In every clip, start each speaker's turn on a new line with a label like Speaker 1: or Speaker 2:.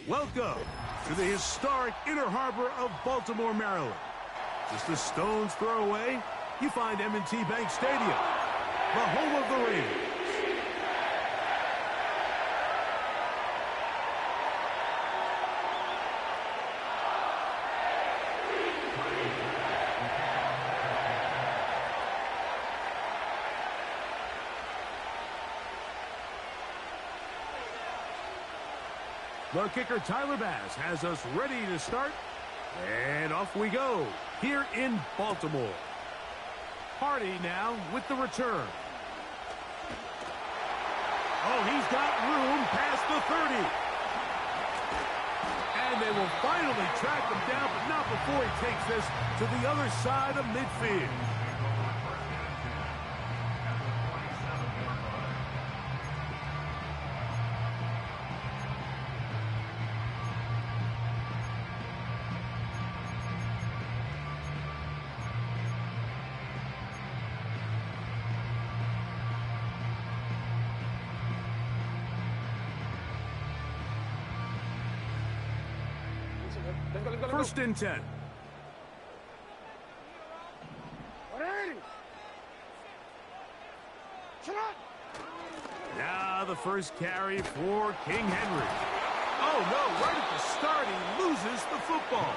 Speaker 1: Welcome to the historic Inner Harbor of Baltimore, Maryland. Just a stone's throw away, you find M&T Bank Stadium, the home of the Ravens. The kicker, Tyler Bass, has us ready to start. And off we go here in Baltimore. Hardy now with the return. Oh, he's got room past the 30. And they will finally track him down, but not before he takes this to the other side of midfield. First and 10. Now the first carry for King Henry. Oh no, right at the start he loses the football.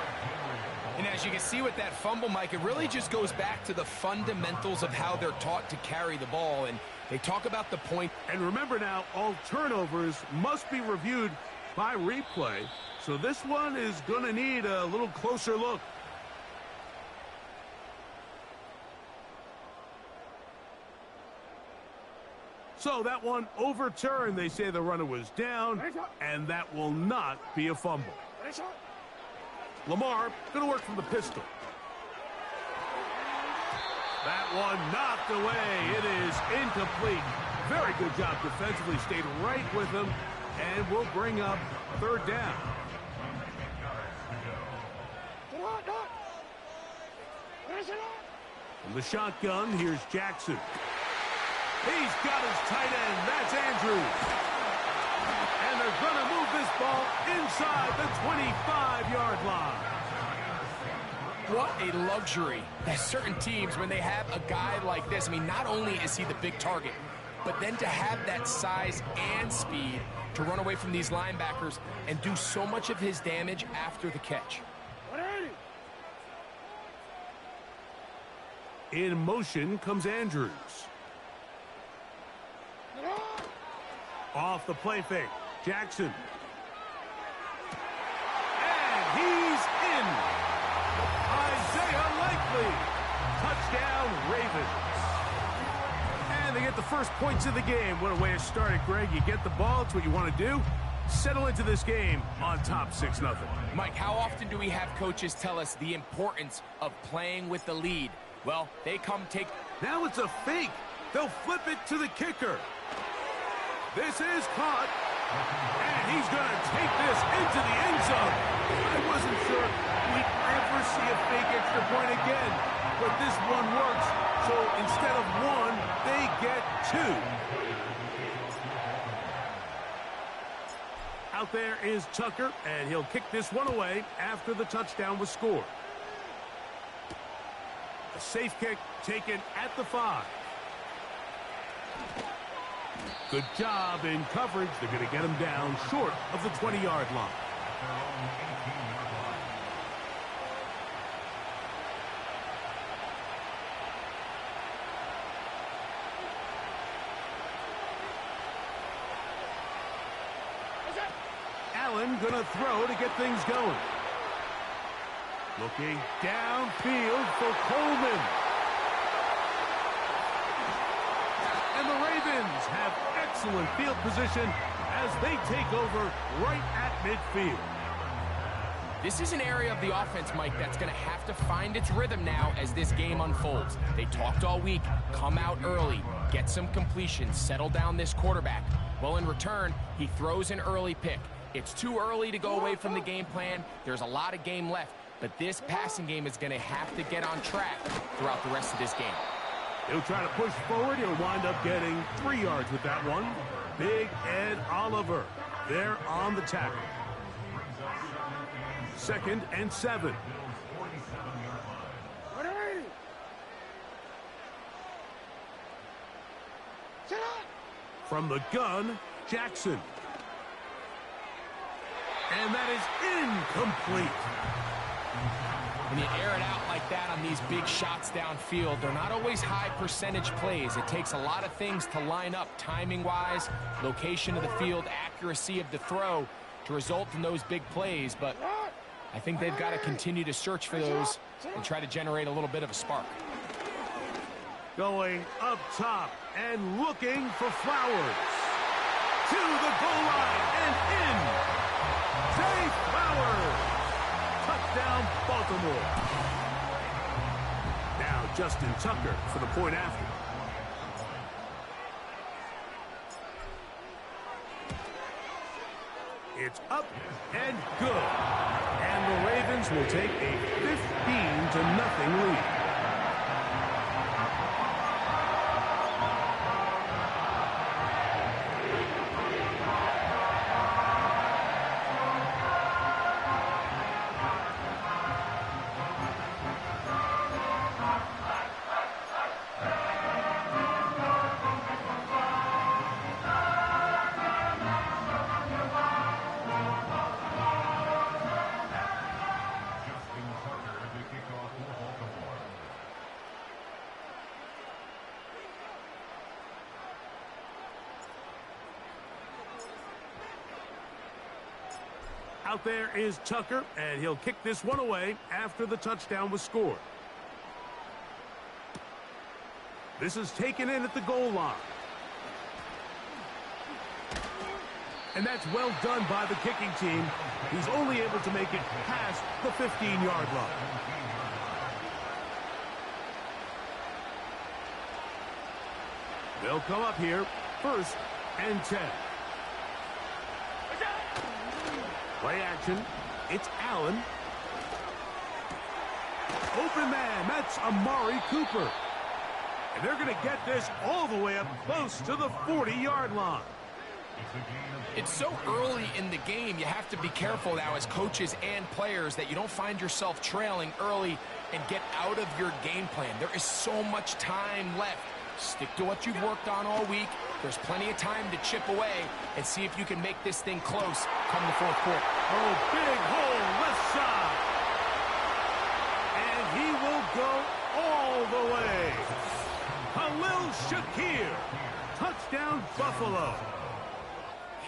Speaker 2: And as you can see with that fumble, Mike, it really just goes back to the fundamentals of how they're taught to carry the ball. And they talk about the point.
Speaker 1: And remember now, all turnovers must be reviewed by replay. So this one is going to need a little closer look. So that one overturned. They say the runner was down, and that will not be a fumble. Lamar going to work from the pistol. That one knocked away. It is incomplete. Very good job defensively. Stayed right with him, and will bring up third down. From the shotgun, here's Jackson. He's got his tight end. That's Andrews. And they're going to move this ball inside the 25-yard line.
Speaker 2: What a luxury that certain teams, when they have a guy like this, I mean, not only is he the big target, but then to have that size and speed to run away from these linebackers and do so much of his damage after the catch.
Speaker 1: In motion comes Andrews. Off the play fake, Jackson. And he's in. Isaiah Likely. Touchdown, Ravens. And they get the first points of the game. What a way to start it, Greg. You get the ball. It's what you want to do. Settle into this game on top 6-0.
Speaker 2: Mike, how often do we have coaches tell us the importance of playing with the lead? Well, they come take...
Speaker 1: Now it's a fake. They'll flip it to the kicker. This is caught. And he's going to take this into the end zone. I wasn't sure we'd ever see a fake extra point again. But this one works. So instead of one, they get two. Out there is Tucker, and he'll kick this one away after the touchdown was scored. A safe kick taken at the 5. Good job in coverage. They're going to get him down short of the 20-yard line. Allen going to throw to get things going. Looking downfield for Coleman. And the Ravens have excellent field position as they take over right at midfield.
Speaker 2: This is an area of the offense, Mike, that's going to have to find its rhythm now as this game unfolds. They talked all week, come out early, get some completions, settle down this quarterback. Well, in return, he throws an early pick. It's too early to go away from the game plan. There's a lot of game left. But this passing game is going to have to get on track throughout the rest of this game.
Speaker 1: He'll try to push forward. He'll wind up getting 3 yards with that one. Big Ed Oliver there on the tackle. 2nd and 7. From the gun, Jackson. And that is incomplete.
Speaker 2: When you air it out like that on these big shots downfield, they're not always high percentage plays. It takes a lot of things to line up timing-wise, location of the field, accuracy of the throw to result in those big plays. But I think they've got to continue to search for those and try to generate a little bit of a spark.
Speaker 1: Going up top and looking for Flowers. To the goal line and in. Zay Flowers. Touchdown, Baltimore. Now Justin Tucker for the point after. It's up and good. And the Ravens will take a 15-0 lead. Out there is Tucker, and he'll kick this one away after the touchdown was scored. This is taken in at the goal line. And that's well done by the kicking team. He's only able to make it past the 15-yard line. They'll come up here, 1st and 10. Play action. It's Allen. Open man. That's Amari Cooper. And they're going to get this all the way up close to the 40-yard line.
Speaker 2: It's so early in the game, you have to be careful now as coaches and players that you don't find yourself trailing early and get out of your game plan. There is so much time left. Stick to what you've worked on all week. There's plenty of time to chip away and see if you can make this thing close come the 4th quarter.
Speaker 1: Oh, big hole left side. And he will go all the way. Khalil Shakir. Touchdown, Buffalo.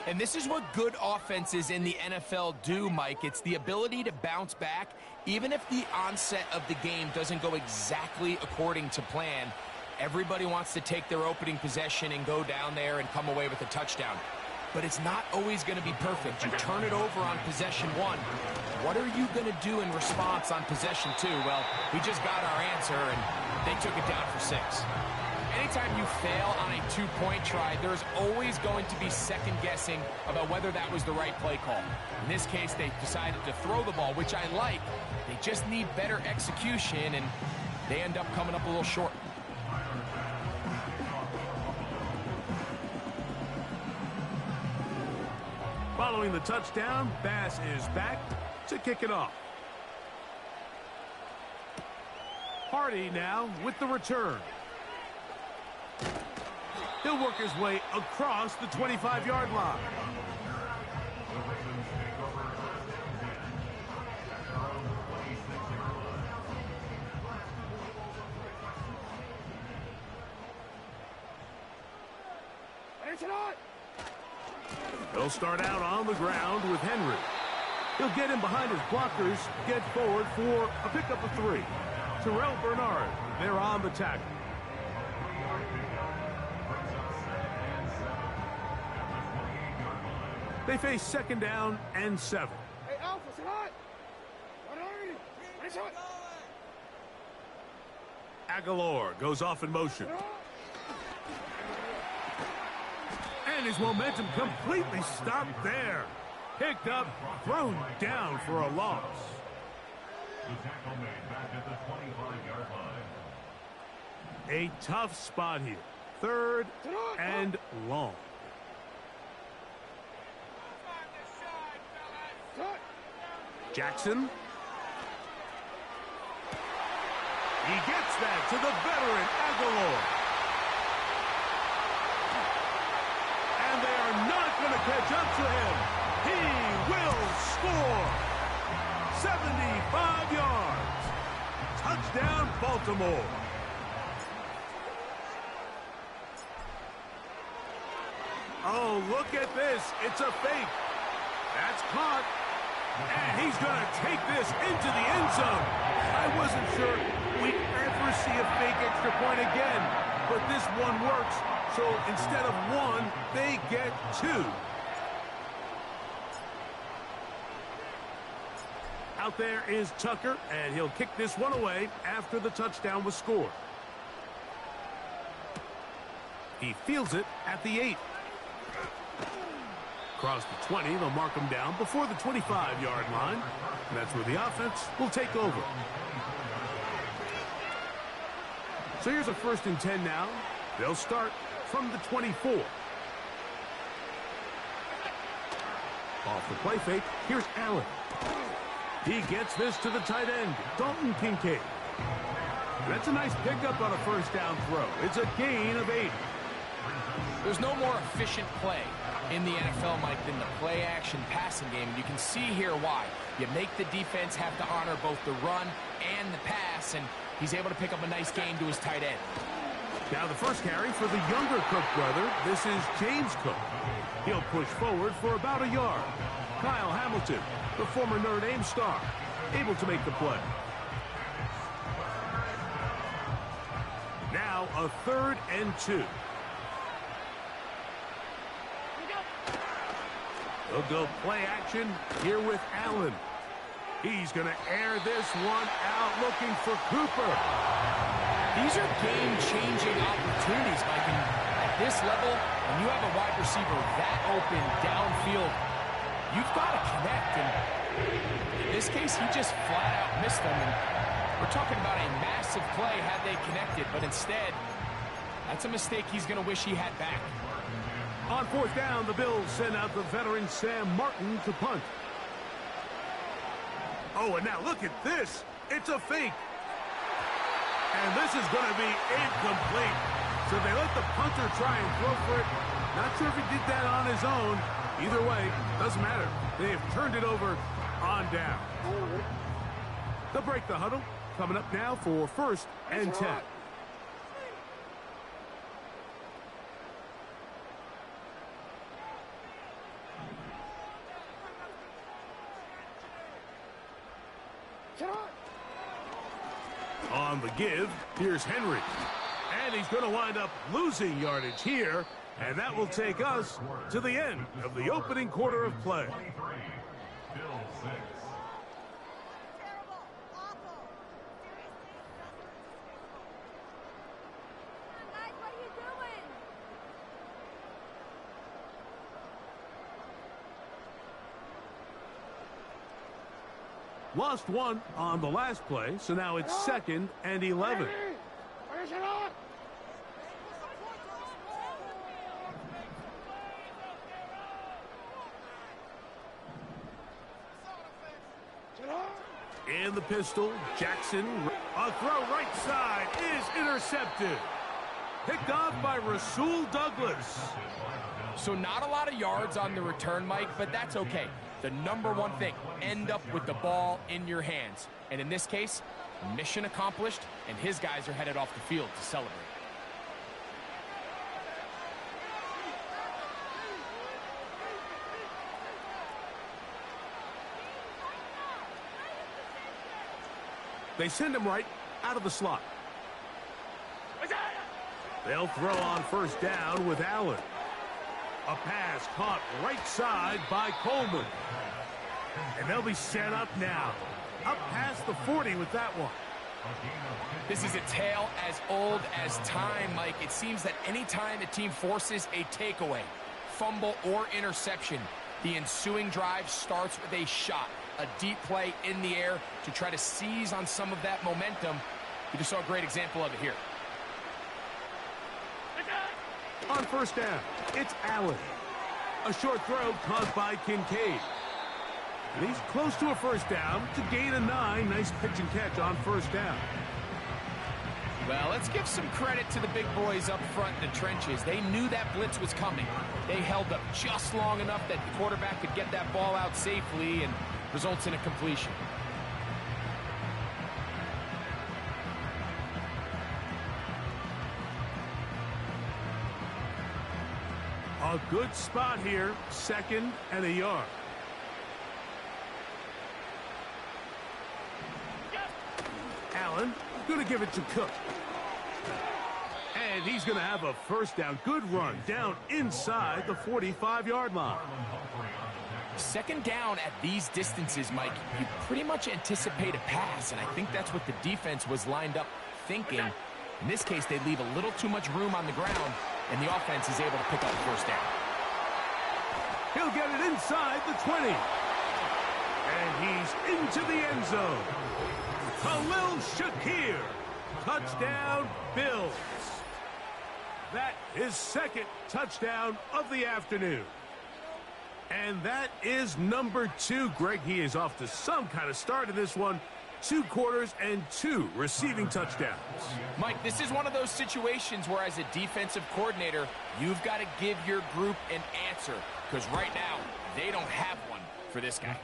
Speaker 2: And this is what good offenses in the NFL do, Mike. It's the ability to bounce back, even if the onset of the game doesn't go exactly according to plan. Everybody wants to take their opening possession and go down there and come away with a touchdown. But it's not always going to be perfect. You turn it over on possession 1. What are you going to do in response on possession 2? Well, we just got our answer, and they took it down for 6. Anytime you fail on a 2-point try, there's always going to be second-guessing about whether that was the right play call. In this case, they decided to throw the ball, which I like. They just need better execution, and they end up coming up a little short.
Speaker 1: Following the touchdown, Bass is back to kick it off. Hardy now with the return. He'll work his way across the 25-yard line. They'll start out on the ground with Henry. He'll get in behind his blockers, get forward for a pickup of 3. Terrell Bernard, they're on the tackle. They face 2nd down and 7.
Speaker 3: Hey, Alpha, sit hot.
Speaker 1: Aguilar goes off in motion. And his momentum completely stopped there. Picked up, thrown down for a loss.
Speaker 4: The tackle made back at the 25-yard line.
Speaker 1: A tough spot here. 3rd and long. Jackson. He gets that to the veteran Aguilar. And they are not going to catch up to him. He will score. 75 yards. Touchdown, Baltimore. Oh, look at this. It's a fake. That's caught. And he's going to take this into the end zone. I wasn't sure we'd ever see a fake extra point again. But this one works. So instead of one, they get two. Out there is Tucker, and he'll kick this one away after the touchdown was scored. He fields it at the 8. Across the 20, they'll mark him down before the 25-yard line. And that's where the offense will take over. So here's a 1st and 10 now. They'll start from the 24. Off the play fake, here's Allen. He gets this to the tight end, Dalton Kincaid. That's a nice pickup on a 1st down throw. It's a gain of 8.
Speaker 2: There's no more efficient play in the NFL, Mike, than the play-action passing game. You can see here why. You make the defense have to honor both the run and the pass, and he's able to pick up a nice gain to his tight end.
Speaker 1: Now the first carry for the younger Cook brother. This is James Cook. He'll push forward for about a yard. Kyle Hamilton, the former Notre Dame star, able to make the play. Now a 3rd and 2. They'll go play action here with Allen. He's going to air this one out looking for Cooper.
Speaker 2: These are game-changing opportunities, Mike. And at this level, when you have a wide receiver that open downfield, you've got to connect. And in this case, he just flat-out missed them. And we're talking about a massive play had they connected. But instead, that's a mistake he's going to wish he had back.
Speaker 1: On 4th down, the Bills send out the veteran Sam Martin to punt. Oh, and now look at this. It's a fake. And this is going to be incomplete. So they let the punter try and throw for it. Not sure if he did that on his own. Either way, doesn't matter. They have turned it over on down. They'll break the huddle. Coming up now for 1st and 10. On the give, here's Henry. And he's going to wind up losing yardage here. And that will take us to the end of the opening quarter of play. Lost one on the last play, so now it's 2nd and 11. In the pistol, Jackson. A throw right side is intercepted. Picked off by Rasul Douglas.
Speaker 2: So not a lot of yards on the return, Mike, but that's okay. The number one thing, end up with the ball in your hands. And in this case, mission accomplished, and his guys are headed off the field to celebrate.
Speaker 1: They send him right out of the slot. They'll throw on 1st down with Allen. A pass caught right side by Coleman. And they'll be set up now. Up past the 40 with that one.
Speaker 2: This is a tale as old as time, Mike. It seems that any time a team forces a takeaway, fumble, or interception, the ensuing drive starts with a shot, a deep play in the air to try to seize on some of that momentum. We just saw a great example of it here.
Speaker 1: On 1st down, it's Allen. A short throw caught by Kincaid. And he's close to a first down to gain a 9. Nice pitch and catch on first down.
Speaker 2: Well, let's give some credit to the big boys up front in the trenches. They knew that blitz was coming. They held up just long enough that the quarterback could get that ball out safely and results in a completion.
Speaker 1: A good spot here, 2nd and a yard. Allen going to give it to Cook. And he's going to have a first down. Good run down inside the 45-yard line.
Speaker 2: 2nd down at these distances, Mike, you pretty much anticipate a pass, and I think that's what the defense was lined up thinking. In this case, they leave a little too much room on the ground, and the offense is able to pick up the first down.
Speaker 1: He'll get it inside the 20. And he's into the end zone. Khalil Shakir. Touchdown, Bills. That is 2nd touchdown of the afternoon. And that is number 2. Greg, he is off to some kind of start in this one. 2 quarters and 2 receiving touchdowns.
Speaker 2: Mike, this is one of those situations where as a defensive coordinator, you've got to give your group an answer. Because right now, they don't have one for this guy.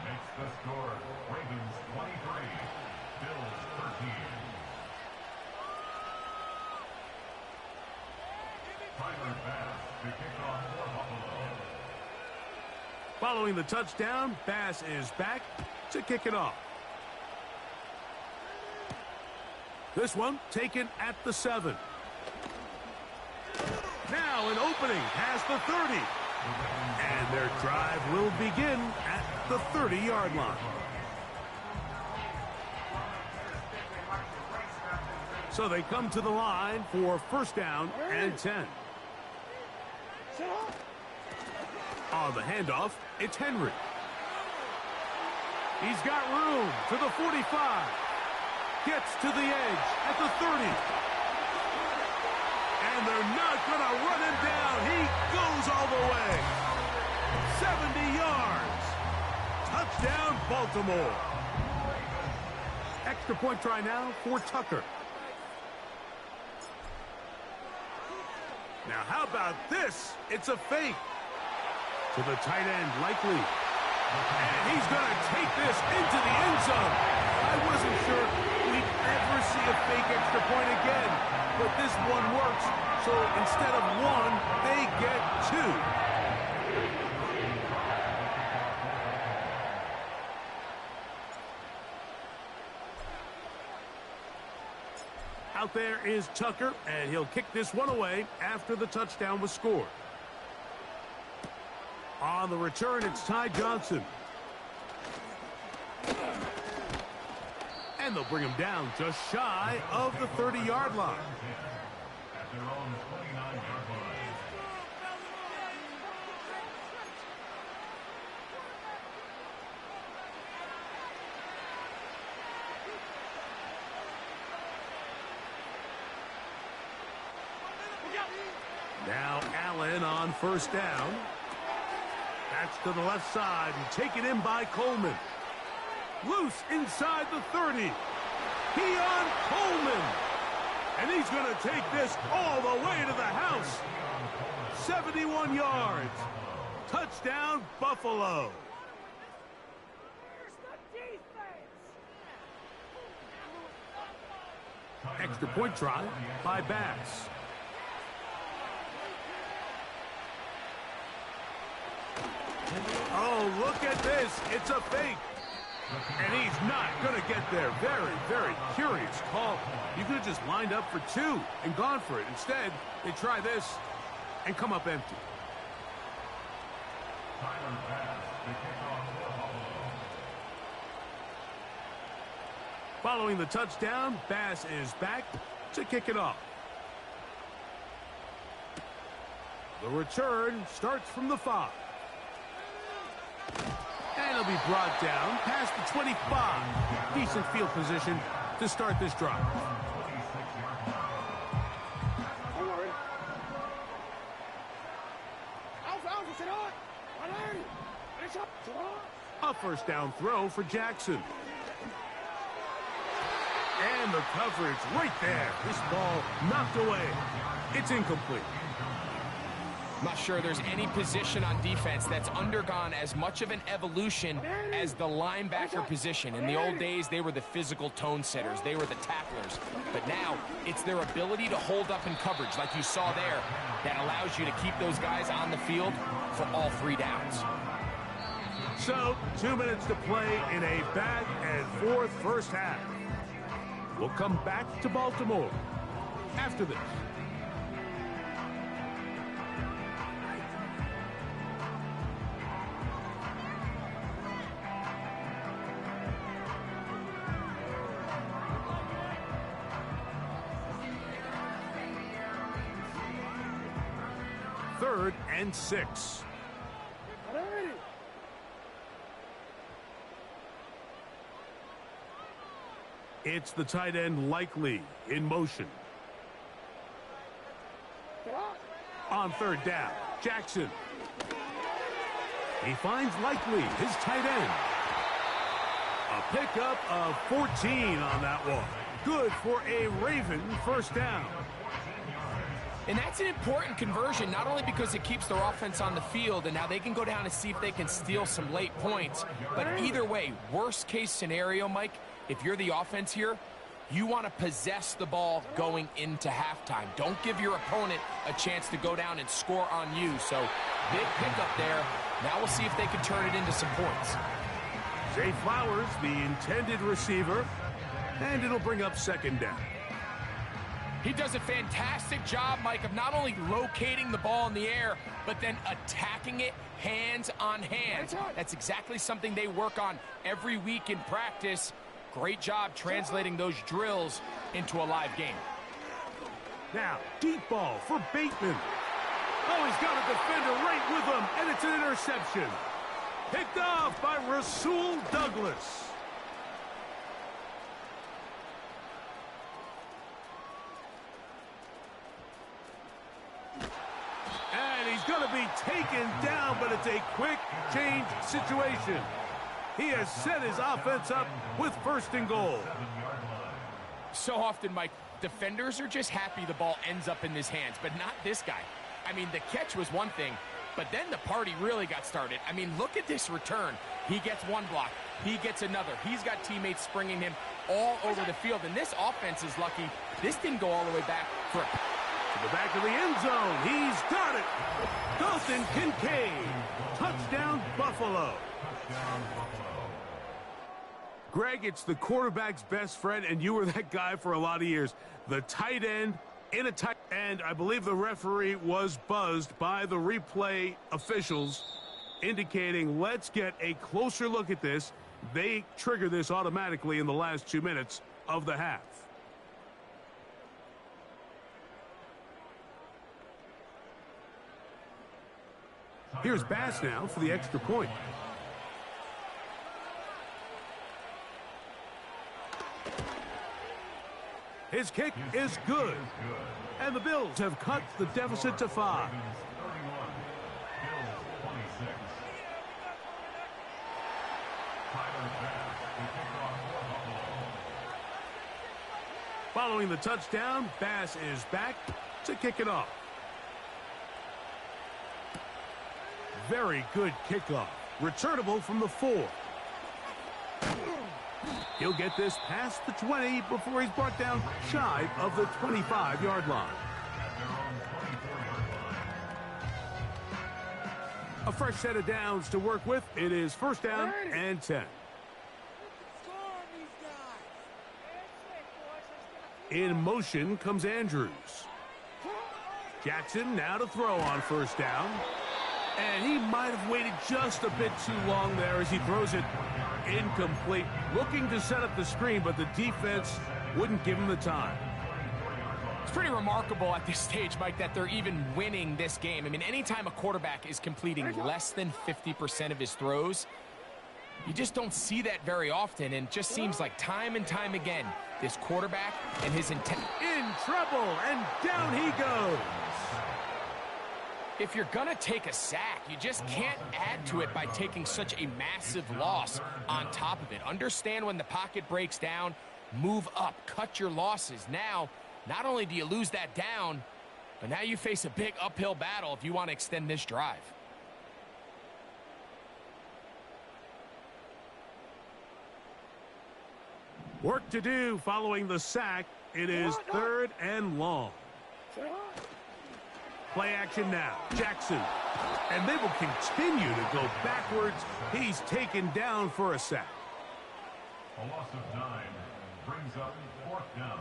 Speaker 4: Makes the score Ravens 23, Bills 13. Tyler Bass to kick off for Buffalo.
Speaker 1: Following the touchdown, Bass is back to kick it off. This one taken at the 7. Now an opening past the 30. And their drive will begin at the 30-yard line. So they come to the line for first down and 10. On the handoff, it's Henry. He's got room to the 45. Gets to the edge at the 30. And they're not going to run him down. He goes all the way. 70 yards. Touchdown, Baltimore. Extra point try now for Tucker. Now, how about this? It's a fake. To the tight end, Likely. And he's going to take this into the end zone. I wasn't sure we'd ever see a fake extra point again. But this one works. So instead of 1, they get 2. Out there is Tucker, and he'll kick this one away after the touchdown was scored. On the return, it's Ty Johnson. And they'll bring him down just shy of the 30-yard line.
Speaker 4: At their own 29-yard line.
Speaker 1: Now Allen on first down. That's to the left side and taken in by Coleman. Loose inside the 30. Keon Coleman. And he's going to take this all the way to the house. 71 yards. Touchdown, Buffalo. Extra point try by Bass. Oh, look at this. It's a fake. And he's not going to get there. Very, very curious call. You could have just lined up for 2 and gone for it. Instead, they try this and come up empty. Following the touchdown, Bass is back to kick it off. The return starts from the 5. And he'll be brought down past the 25. Decent field position to start this drive. A first down throw for Jackson. And the coverage right there. This ball knocked away. It's incomplete.
Speaker 2: I'm not sure there's any position on defense that's undergone as much of an evolution as the linebacker position. In the old days, they were the physical tone setters. They were the tacklers. But now, it's their ability to hold up in coverage, like you saw there, that allows you to keep those guys on the field for all 3 downs.
Speaker 1: So, 2 minutes to play in a back-and-forth first half. We'll come back to Baltimore after this. Third and 6. It's the tight end Likely in motion. On third down, Jackson. He finds Likely, his tight end. A pickup of 14 on that one. Good for a Raven first down.
Speaker 2: And that's an important conversion, not only because it keeps their offense on the field, and now they can go down and see if they can steal some late points. But either way, worst case scenario, Mike, if you're the offense here, you want to possess the ball going into halftime. Don't give your opponent a chance to go down and score on you. So, big pickup there. Now we'll see if they can turn it into some points.
Speaker 1: Zay Flowers, the intended receiver, and it'll bring up second down.
Speaker 2: He does a fantastic job, Mike, of not only locating the ball in the air, but then attacking it hands on hands. That's exactly something they work on every week in practice. Great job translating those drills into a live game.
Speaker 1: Now, deep ball for Bateman. Oh, he's got a defender right with him, and it's an interception. Picked off by Rasul Douglas. And he's going to be taken down, but it's a quick change situation. He has set his offense up with first and goal.
Speaker 2: So often, Mike, defenders are just happy the ball ends up in his hands, but not this guy. I mean, the catch was one thing, but then the party really got started. I mean, look at this return. He gets one block. He gets another. He's got teammates springing him all over the field, and this offense is lucky. This didn't go all the way back for
Speaker 1: to the back of the end zone. He's got it. Dalton Kincaid. Touchdown, Buffalo. Greg, it's the quarterback's best friend, and you were that guy for a lot of years. The tight end in a tight end. I believe the referee was buzzed by the replay officials, indicating let's get a closer look at this. They trigger this automatically in the last 2 minutes of the half. Here's Bass now for the extra point. His kick is good. And the Bills have cut the deficit to 5. Following the touchdown, Bass is back to kick it off. Very good kickoff. Returnable from the 4. He'll get this past the 20 before he's brought down shy of the 25-yard line. A fresh set of downs to work with. It is first down and 10. In motion comes Andrews. Jackson now to throw on first down. And he might have waited just a bit too long there as he throws it incomplete. Looking to set up the screen, but the defense wouldn't give him the time.
Speaker 2: It's pretty remarkable at this stage, Mike, that they're even winning this game. I mean, anytime a quarterback is completing less than 50% of his throws, you just don't see that very often, and it just seems like time and time again, this quarterback and his intent.
Speaker 1: In trouble, and down he goes.
Speaker 2: If you're gonna take a sack, you just can't add to it by taking such a massive loss on top of it. Understand when the pocket breaks down, move up, cut your losses. Now, not only do you lose that down, but now you face a big uphill battle if you want to extend this drive.
Speaker 1: Work to do following the sack. It is 3rd and long. Play action now. Jackson. And they will continue to go backwards. He's taken down for a sack.
Speaker 4: A loss of 9 brings up 4th down.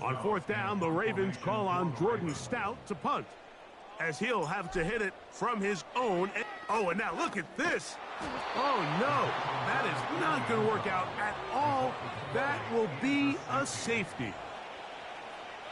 Speaker 1: On 4th down, the Ravens call on Jordan Stout to punt, as he'll have to hit it from his own. Oh, and now look at this. Oh, no. That is not going to work out at all. That will be a safety.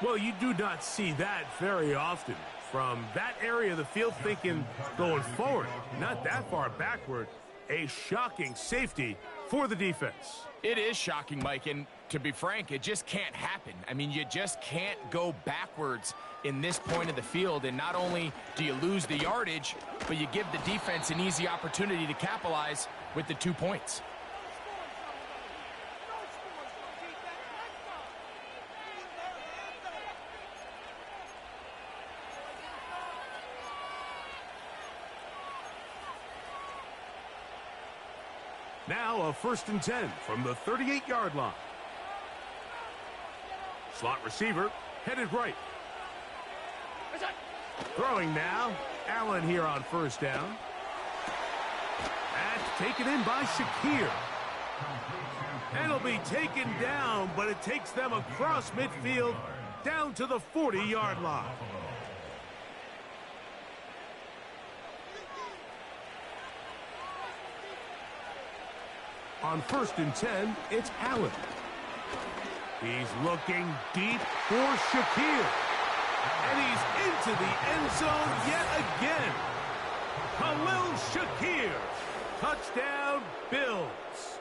Speaker 1: Well, you do not see that very often. From that area of the field, thinking going forward, not that far backward. A shocking safety for the defense.
Speaker 2: It is shocking, Mike, and to be frank, it just can't happen. I mean, you just can't go backwards in this point of the field, and not only do you lose the yardage, but you give the defense an easy opportunity to capitalize with the 2 points.
Speaker 1: Now a 1st and 10 from the 38-yard line. Slot receiver headed right. Throwing now. Allen here on 1st down. That's taken in by Shakir. And it'll be taken down, but it takes them across midfield down to the 40-yard line. On 1st and 10, it's Allen. He's looking deep for Shakir. And he's into the end zone yet again. Khalil Shakir. Touchdown, Bills.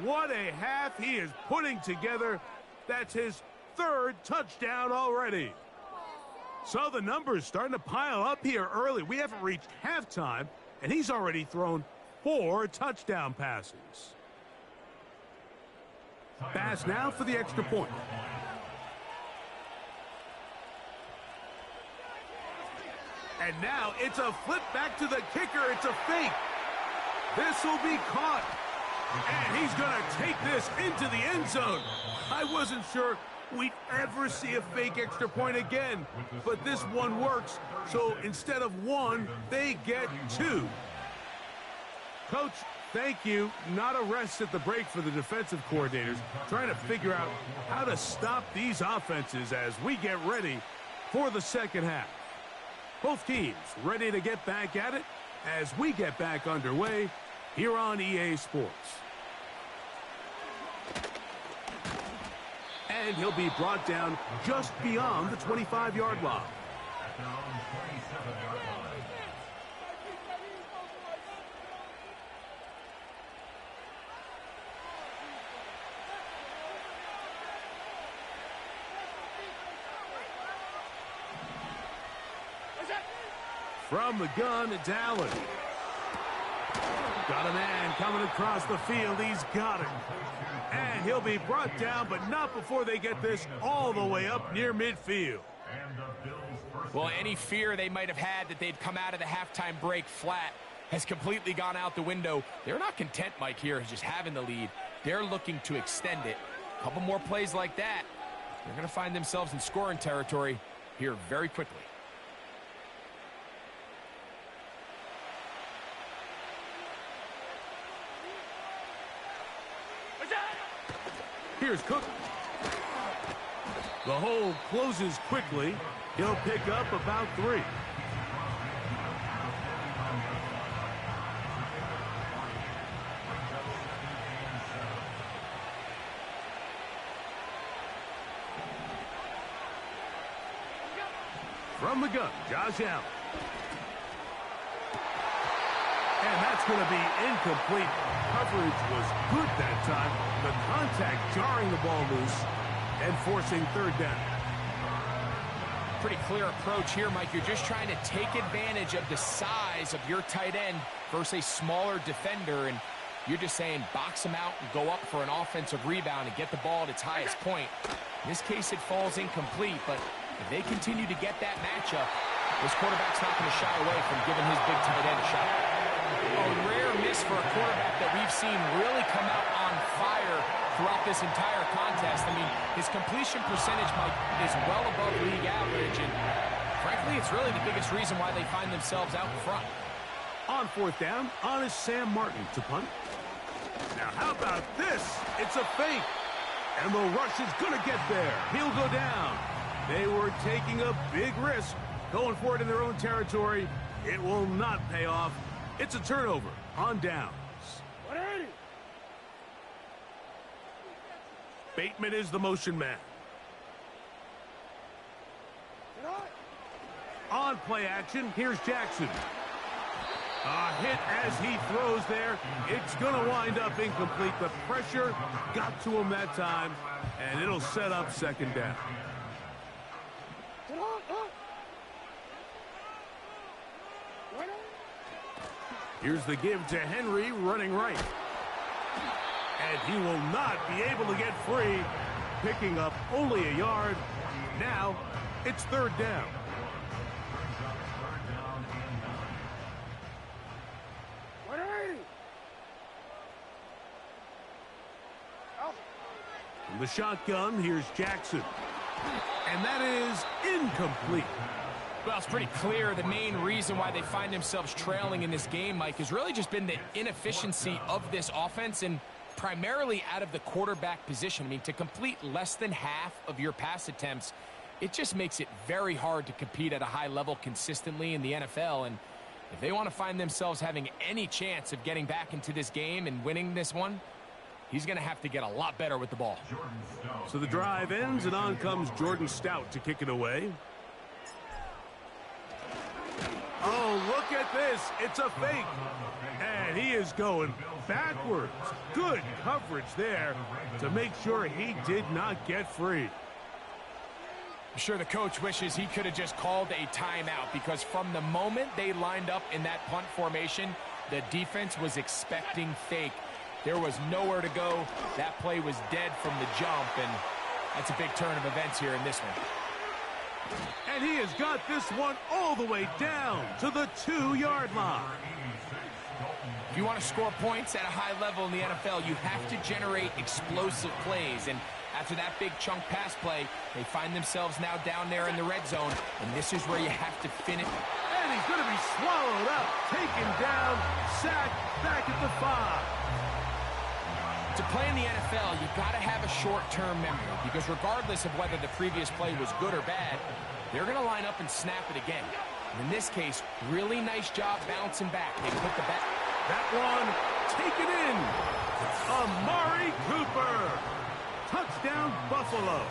Speaker 1: What a half he is putting together. That's his 3rd touchdown already. So the numbers starting to pile up here early. We haven't reached halftime, and he's already thrown 4 touchdown passes. Pass now for the extra point. And now it's a flip back to the kicker. It's a fake. This will be caught. And he's going to take this into the end zone. I wasn't sure we'd ever see a fake extra point again. But this one works. So instead of 1, they get 2. Coach, thank you. Not a rest at the break for the defensive coordinators, trying to figure out how to stop these offenses as we get ready for the second half. Both teams ready to get back at it as we get back underway here on EA Sports. And he'll be brought down just beyond the 25-yard line.
Speaker 4: At their own 27-yard line.
Speaker 1: From the gun, it's Allen. Got a man coming across the field. He's got him. And he'll be brought down, but not before they get this all the way up near midfield.
Speaker 2: Well, any fear they might have had that they'd come out of the halftime break flat has completely gone out the window. They're not content, Mike, here, just having the lead. They're looking to extend it. A couple more plays like that, they're going to find themselves in scoring territory here very quickly.
Speaker 1: Here's Cook. The hole closes quickly. He'll pick up about 3. From the gun, Josh Allen. And that's going to be incomplete. Coverage was good that time. The contact jarring the ball loose and forcing third down.
Speaker 2: Pretty clear approach here, Mike. You're just trying to take advantage of the size of your tight end versus a smaller defender, and you're just saying box him out and go up for an offensive rebound and get the ball at its highest point. In this case, it falls incomplete, but if they continue to get that matchup, this quarterback's not going to shy away from giving his big tight end a shot. A rare miss for a quarterback that we've seen really come out on fire throughout this entire contest. I mean, his completion percentage, Mike, is well above league average, and frankly, it's really the biggest reason why they find themselves out in front.
Speaker 1: On fourth down, on is Sam Martin to punt. Now, how about this? It's a fake. And the rush is going to get there. He'll go down. They were taking a big risk, going for it in their own territory. It will not pay off. It's a turnover on downs. Bateman is the motion man. On play action, here's Jackson. A hit as he throws there. It's going to wind up incomplete. The pressure got to him that time, and it'll set up second down. Here's the give to Henry running right. And he will not be able to get free, picking up only a yard. Now it's third down. From the shotgun, here's Jackson. And that is incomplete.
Speaker 2: Well, it's pretty clear the main reason why they find themselves trailing in this game, Mike, has really just been the inefficiency of this offense and primarily out of the quarterback position. I mean, to complete less than half of your pass attempts, it just makes it very hard to compete at a high level consistently in the NFL. And if they want to find themselves having any chance of getting back into this game and winning this one, he's going to have to get a lot better with the ball.
Speaker 1: So the drive ends, and on comes Jordan Stout to kick it away. Oh, look at this. It's a fake. And he is going backwards. Good coverage there to make sure he did not get free.
Speaker 2: I'm sure the coach wishes he could have just called a timeout, because from the moment they lined up in that punt formation, the defense was expecting fake. There was nowhere to go. That play was dead from the jump, and that's a big turn of events here in this one.
Speaker 1: And he has got this one all the way down to the 2-yard line.
Speaker 2: If you want to score points at a high level in the NFL, you have to generate explosive plays. And after that big chunk pass play, they find themselves now down there in the red zone. And this is where you have to finish.
Speaker 1: And he's going to be swallowed up, taken down, sacked, back at the 5.
Speaker 2: To play in the NFL, you got to have a short-term memory, because regardless of whether the previous play was good or bad, they're going to line up and snap it again. And in this case, really nice job bouncing back. They put the back.
Speaker 1: That one taken in. Amari Cooper. Touchdown, Buffalo.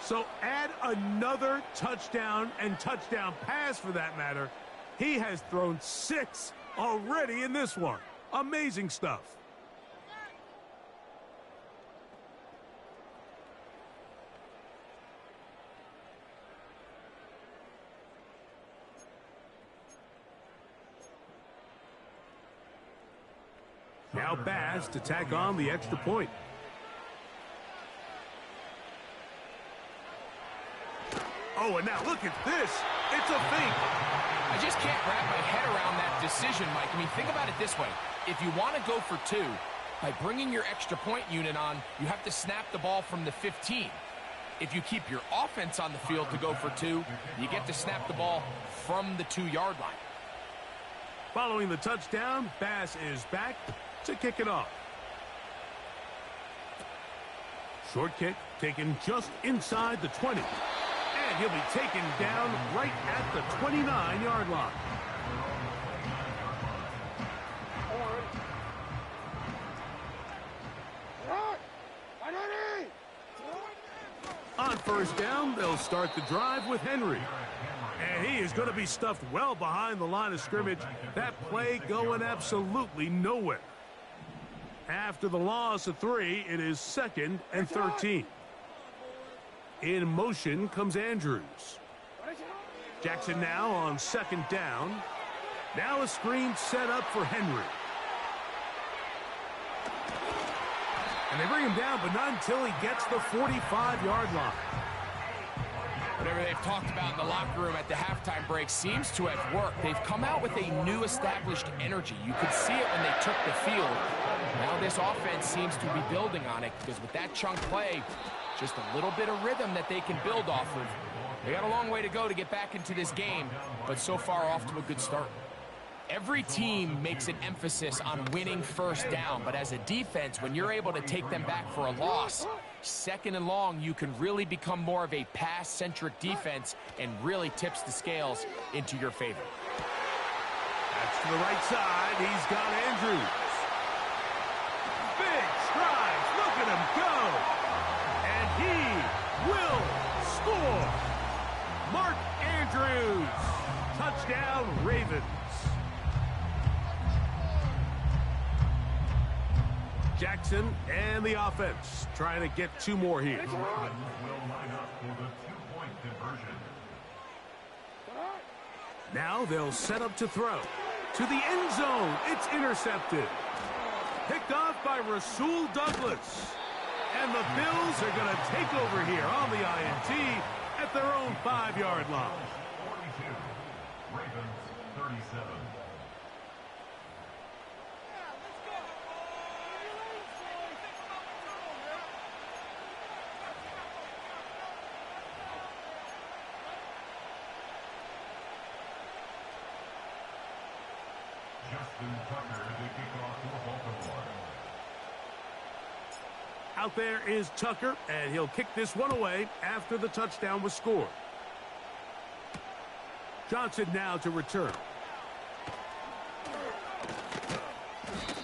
Speaker 1: So add another touchdown and touchdown pass for that matter. He has thrown 6 already in this one. Amazing stuff. Now Bass to tack on the extra point. Oh, and now look at this. It's a fake.
Speaker 2: I just can't wrap my head around that decision, Mike. I mean, think about it this way. If you want to go for 2, by bringing your extra point unit on, you have to snap the ball from the 15. If you keep your offense on the field to go for 2, you get to snap the ball from the 2-yard line.
Speaker 1: Following the touchdown, Bass is back to kick it off. Short kick taken just inside the 20. And he'll be taken down right at the 29-yard line. On first down, they'll start the drive with Henry. And he is going to be stuffed well behind the line of scrimmage. That play going absolutely nowhere. After the loss of 3, it is 2nd and 13. In motion comes Andrews. Jackson now on 2nd down. Now a screen set up for Henry. And they bring him down, but not until he gets the 45-yard line.
Speaker 2: Whatever they've talked about in the locker room at the halftime break seems to have worked. They've come out with a new established energy. You could see it when they took the field. Now this offense seems to be building on it because with that chunk play, just a little bit of rhythm that they can build off of. They got a long way to go to get back into this game, but so far off to a good start. Every team makes an emphasis on winning first down, but as a defense, when you're able to take them back for a loss, 2nd and long, you can really become more of a pass-centric defense and really tips the scales into your favor.
Speaker 1: That's to the right side. He's got Andrews. Big strides. Look at him go. And he will score. Mark Andrews. Touchdown, Ravens. Jackson and the offense trying to get 2 more here.
Speaker 4: Will line up for the 2-point conversion.
Speaker 1: Now they'll set up to throw. To the end zone. It's intercepted. Picked off by Rasul Douglas. And the Bills are going to take over here on the INT at their own 5-yard line.
Speaker 4: 42. Ravens 37.
Speaker 1: Out there is Tucker, and he'll kick this one away after the touchdown was scored. Johnson now to return.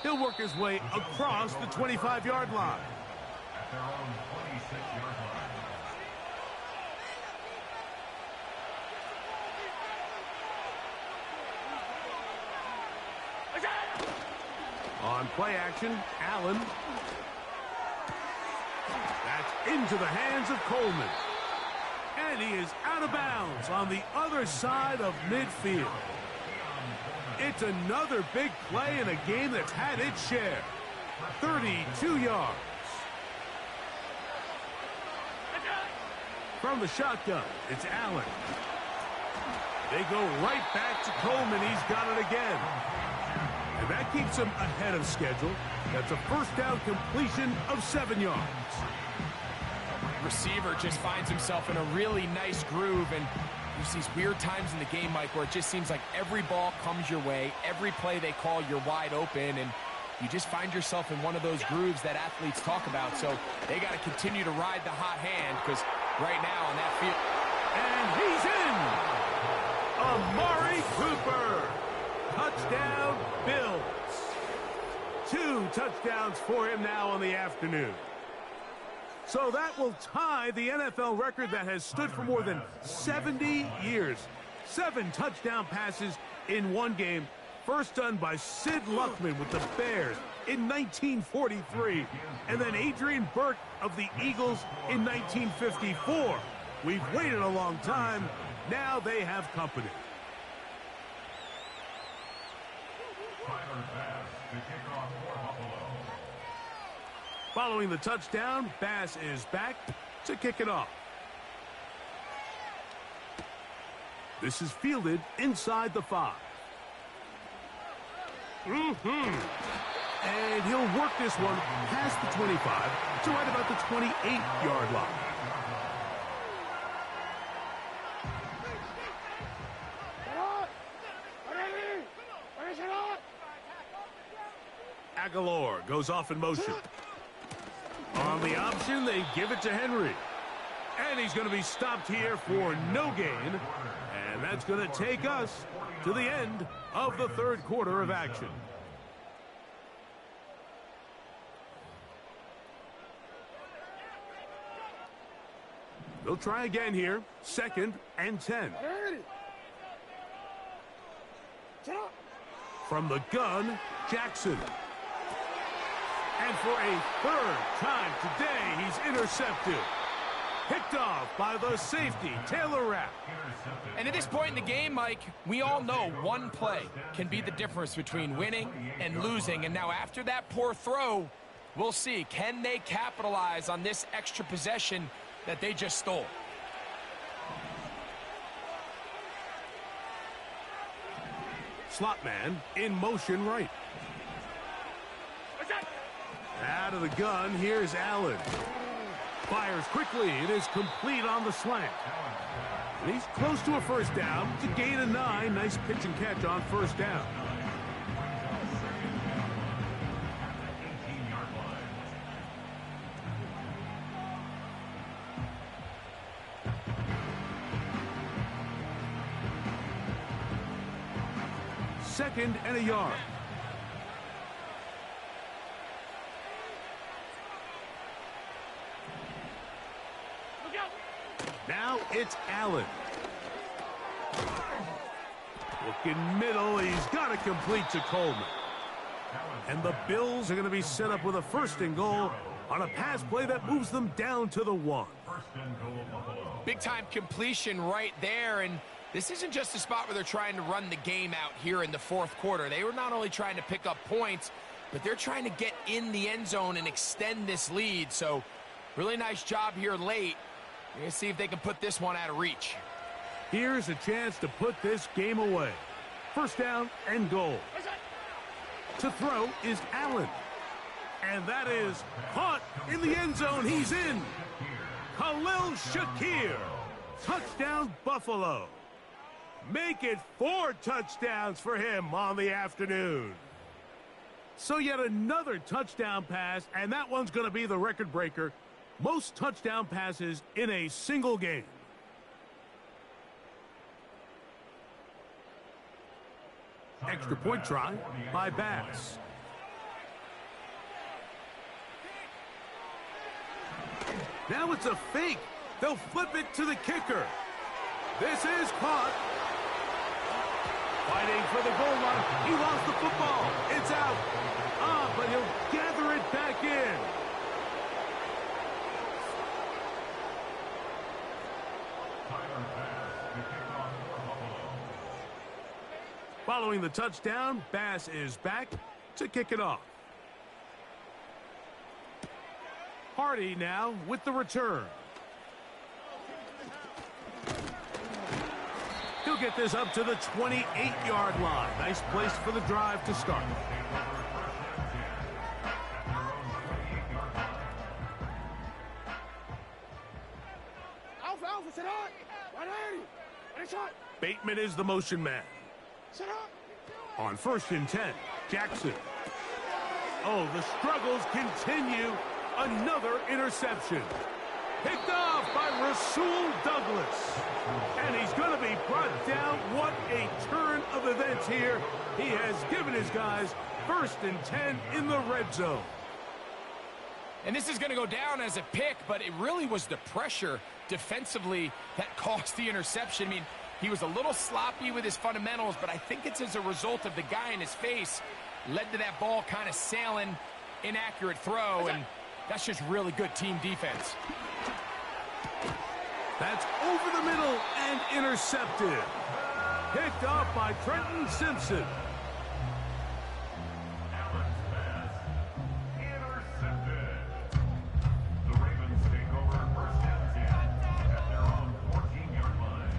Speaker 1: He'll work his way across the 25-yard line.
Speaker 4: At their own 26-yard line.
Speaker 1: On play action, Allen. That's into the hands of Coleman. And he is out of bounds on the other side of midfield. It's another big play in a game that's had its share. 32 yards. From the shotgun, it's Allen. They go right back to Coleman. He's got it again. And that keeps him ahead of schedule. That's a first down completion of 7 yards.
Speaker 2: Receiver just finds himself in a really nice groove, and there's these weird times in the game, Mike, where it just seems like every ball comes your way, every play they call, you're wide open, and you just find yourself in one of those grooves that athletes talk about. So they got to continue to ride the hot hand, because right now on that field.
Speaker 1: And he's in! Amari Cooper! Touchdown, Bills. 2 touchdowns for him now on the afternoon. So that will tie the NFL record that has stood for more than 70 years. 7 touchdown passes in one game. First done by Sid Luckman with the Bears in 1943. And then Adrian Burke of the Eagles in 1954. We've waited a long time. Now they have company. Following the touchdown, Bass is back to kick it off. This is fielded inside the 5. And he'll work this one past the 25 to right about the 28-yard line. Aguilar goes off in motion. On the option, they give it to Henry. And he's going to be stopped here for no gain. And that's going to take us to the end of the third quarter of action. They'll try again here. 2nd and 10. From the gun, Jackson. And for a 3rd time today, he's intercepted. Picked off by the safety, Taylor Rapp.
Speaker 2: And at this point in the game, Mike, we all know one play can be the difference between winning and losing. And now after that poor throw, we'll see, can they capitalize on this extra possession that they just stole?
Speaker 1: Slot man in motion right. Out of the gun, here's Allen. Fires quickly. It is complete on the slant. And he's close to a 1st down. It's a gain of 9. Nice pitch and catch on 1st down. Second and a yard. Now it's Allen. Looking middle. He's got it complete to Coleman. And the Bills are going to be set up with a 1st and goal on a pass play that moves them down to the 1.
Speaker 2: Big time completion right there. And this isn't just a spot where they're trying to run the game out here in the 4th quarter. They were not only trying to pick up points, but they're trying to get in the end zone and extend this lead. So really nice job here late. We're going to see if they can put this one out of reach.
Speaker 1: Here's a chance to put this game away. 1st down and goal. To throw is Allen. And that is caught in the end zone. He's in. Khalil Shakir. Touchdown, Buffalo. Make it 4 touchdowns for him on the afternoon. So yet another touchdown pass, and that one's going to be the record breaker. Most touchdown passes in a single game. Extra point try by Bass. Now it's a fake. They'll flip it to the kicker. This is caught. Fighting for the goal line. He lost the football. It's out. But he'll gather it back in. Following the touchdown, Bass is back to kick it off. Hardy now with the return. He'll get this up to the 28-yard line. Nice place for the drive to start. Bateman is the motion man. On 1st and 10, Jackson. Oh, the struggles continue. Another interception. Picked off by Rasul Douglas. And he's going to be brought down. What a turn of events here. He has given his guys 1st and 10 in the red zone.
Speaker 2: And this is going to go down as a pick, but it really was the pressure defensively that caused the interception. I mean, he was a little sloppy with his fundamentals, but I think it's as a result of the guy in his face led to that ball kind of sailing, inaccurate throw, and that's just really good team defense.
Speaker 1: That's over the middle and intercepted. Picked off by Trenton Simpson.
Speaker 4: Allen's pass intercepted. The Ravens take over 1st and 10 at their own 14-yard line.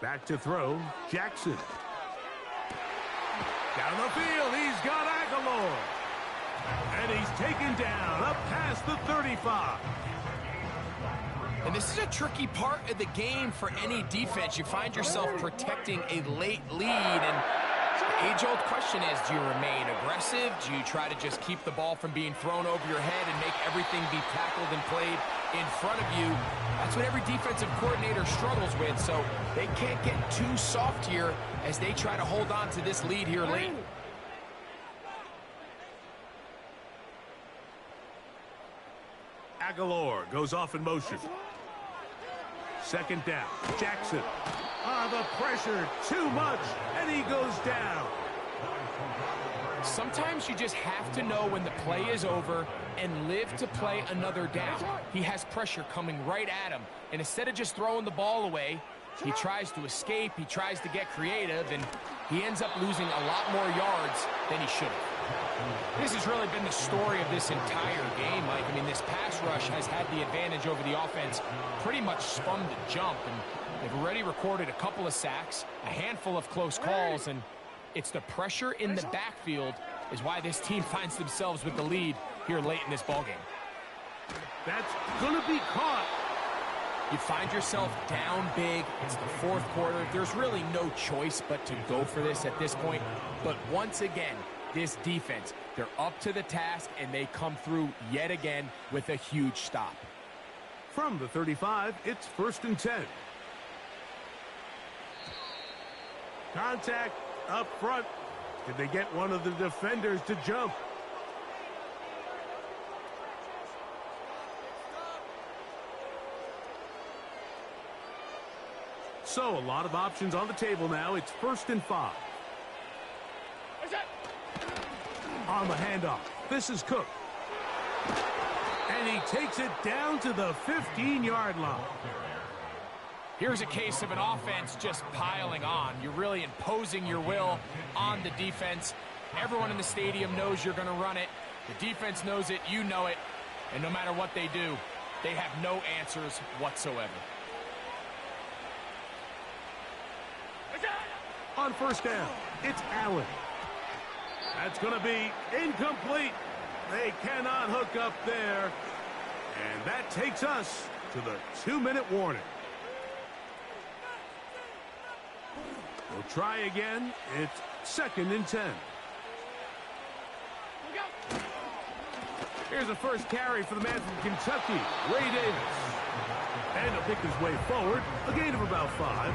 Speaker 1: Back to throw, Jackson. Down the field, he's got Aguilar. And he's taken down up past the 35.
Speaker 2: And this is a tricky part of the game for any defense. You find yourself protecting a late lead, and the age-old question is, do you remain aggressive? Do you try to just keep the ball from being thrown over your head and make everything be tackled and played in front of you. That's what every defensive coordinator struggles with, so they can't get too soft here as they try to hold on to this lead here late.
Speaker 1: Aguilar goes off in motion. Second down. Jackson. The pressure, too much, and he goes down.
Speaker 2: Sometimes you just have to know when the play is over and live to play another down. He has pressure coming right at him, and instead of just throwing the ball away, he tries to escape, he tries to get creative, and he ends up losing a lot more yards than he should have. This has really been the story of this entire game, Mike. I mean, this pass rush has had the advantage over the offense pretty much from the jump, and they've already recorded a couple of sacks, a handful of close calls, and it's the pressure in the backfield is why this team finds themselves with the lead here late in this ballgame.
Speaker 1: That's going to be caught.
Speaker 2: You find yourself down big. It's the fourth quarter. There's really no choice but to go for this at this point. But once again, this defense, they're up to the task, and they come through yet again with a huge stop.
Speaker 1: From the 35, it's 1st and 10. Contact up front. Did they get one of the defenders to jump? So a lot of options on the table now. It's 1st and 5. On the handoff, this is Cook. And he takes it down to the 15-yard line.
Speaker 2: Here's a case of an offense just piling on. You're really imposing your will on the defense. Everyone in the stadium knows you're going to run it. The defense knows it, you know it. And no matter what they do, they have no answers whatsoever.
Speaker 1: On 1st down, it's Allen. That's going to be incomplete. They cannot hook up there. And that takes us to the 2-minute warning. We'll try again. It's 2nd and 10. Here's the first carry for the man from Kentucky, Ray Davis. And he'll pick his way forward, a gain of about 5.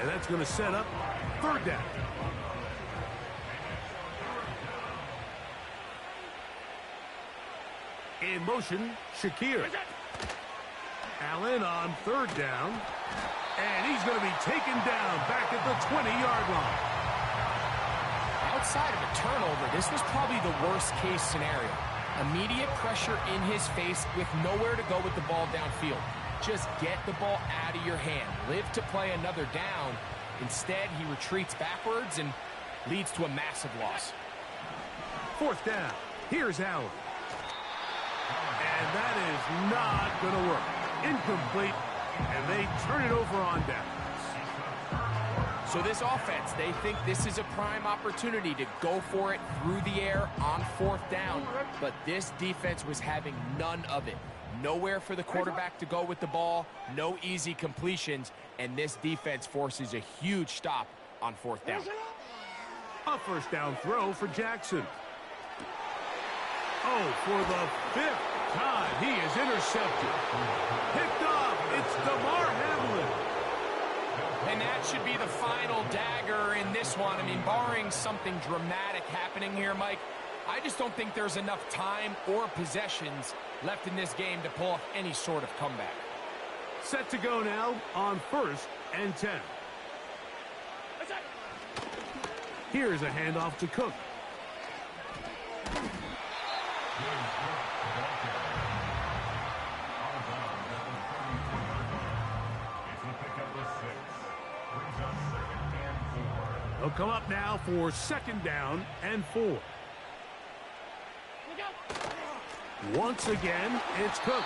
Speaker 1: And that's going to set up 3rd down. In motion, Shakir. Allen on 3rd down. And he's going to be taken down back at the 20-yard line.
Speaker 2: Outside of a turnover, this was probably the worst-case scenario. Immediate pressure in his face with nowhere to go with the ball downfield. Just get the ball out of your hand. Live to play another down. Instead, he retreats backwards and leads to a massive loss.
Speaker 1: 4th down. Here's Allen. And that is not going to work. Incomplete. And they turn it over on downs.
Speaker 2: So this offense, they think this is a prime opportunity to go for it through the air on 4th down. But this defense was having none of it. Nowhere for the quarterback to go with the ball. No easy completions. And this defense forces a huge stop on 4th down.
Speaker 1: A 1st down throw for Jackson. Oh, for the 5th time, he is intercepted. Picked off, it's DeMar Hamlin.
Speaker 2: And that should be the final dagger in this one. I mean, barring something dramatic happening here, Mike, I just don't think there's enough time or possessions left in this game to pull off any sort of comeback.
Speaker 1: Set to go now on 1st and 10. Here's a handoff to Cook. They'll come up now for 2nd down and 4. Once again, it's Cook.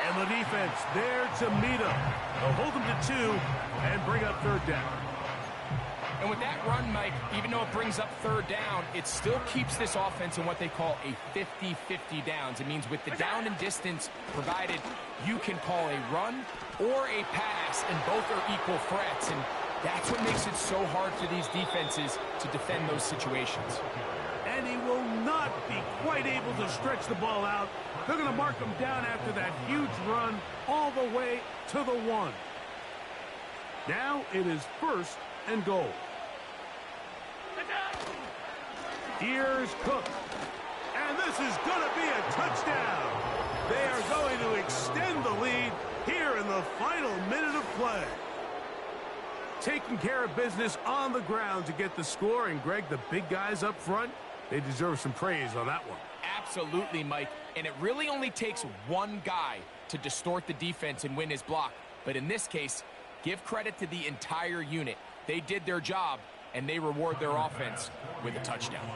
Speaker 1: And the defense there to meet him. They'll hold him to 2 and bring up 3rd down.
Speaker 2: And with that run, Mike, even though it brings up 3rd down, it still keeps this offense in what they call a 50-50 downs. It means with the down and distance provided, you can call a run or a pass, and both are equal threats. And that's what makes it so hard for these defenses to defend those situations.
Speaker 1: and he will not be quite able to stretch the ball out. They're going to mark him down after that huge run all the way to the 1. Now it is 1st and goal. Here's Cook. And this is going to be a touchdown. They are going to extend the lead here in the final minute of play. Taking care of business on the ground to get the score. And, Greg, the big guys up front, they deserve some praise on that one.
Speaker 2: Absolutely, Mike. And it really only takes one guy to distort the defense and win his block. But in this case, give credit to the entire unit. They did their job, and they reward their offense with a touchdown.